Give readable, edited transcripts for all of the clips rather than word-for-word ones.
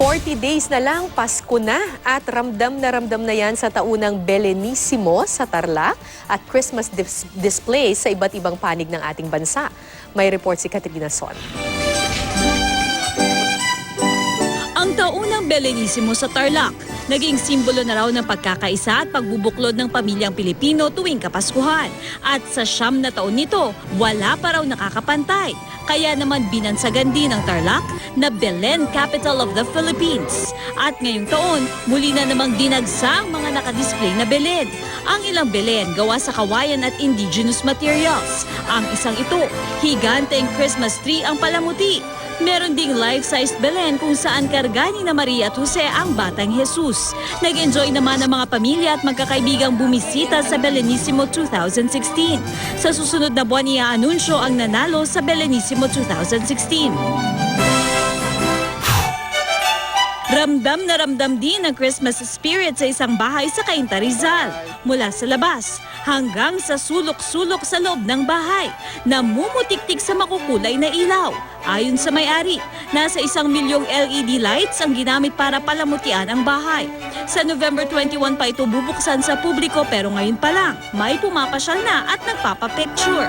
40 days na lang, Pasko na at ramdam na yan sa taunang Belenisimo sa Tarlac at Christmas display sa iba't ibang panig ng ating bansa. May report si Katrina Son. Ang taunang Belenisimo sa Tarlac, naging simbolo na raw ng pagkakaisa at pagbubuklod ng pamilyang Pilipino tuwing Kapaskuhan. At sa 9 na taon nito, wala pa raw nakakapantay. Kaya naman binansagan din ng Tarlac na Belen Capital of the Philippines. At ngayong taon, muli na namang dinagsa ang mga nakadisplay na Belen. Ang ilang Belen gawa sa kawayan at indigenous materials. Ang isang ito, higanteng Christmas tree ang palamuti. Meron ding life-sized Belen kung saan karga ni na Maria at Jose ang batang Jesus. Nag-enjoy naman ang mga pamilya at magkakaibigang bumisita sa Belenisimo 2016. Sa susunod na buwan i-aanunsyo ang nanalo sa Belenisimo 2016. Ramdam na ramdam din ang Christmas spirit sa isang bahay sa Cainta, Rizal. Mula sa labas hanggang sa sulok-sulok sa loob ng bahay, namumutiktik sa makukulay na ilaw. Ayon sa may-ari, nasa 1 milyong LED lights ang ginamit para palamutian ang bahay. Sa November 21 pa ito bubuksan sa publiko pero ngayon pa lang, may pumapasyal na at nagpapapicture.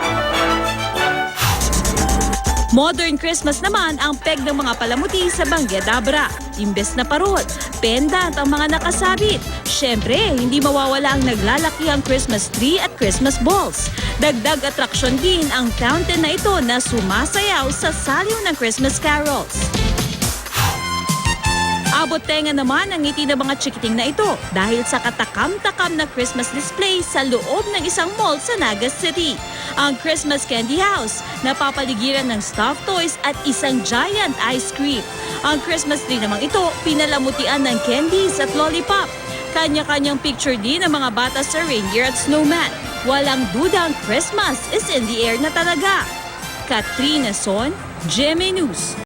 Modern Christmas naman ang peg ng mga palamuti sa Bangged Abra. Imbes na parol, pendant ang mga nakasabit. Siyempre, hindi mawawala ang naglalakihang Christmas tree at Christmas balls. Dagdag atraksyon din ang fountain na ito na sumasayaw sa saliw ng Christmas carols. Abot tenga naman ang ngiti ng mga chikiting na ito dahil sa katakam-takam na Christmas display sa loob ng isang mall sa Naga City. Ang Christmas Candy House, napapaligiran ng stuffed toys at isang giant ice cream. Ang Christmas tree namang ito, pinalamutian ng candies at lollipop. Kanya-kanyang picture din ng mga bata sa reindeer at snowman. Walang dudang Christmas is in the air na talaga. Katrina Son, GMA News.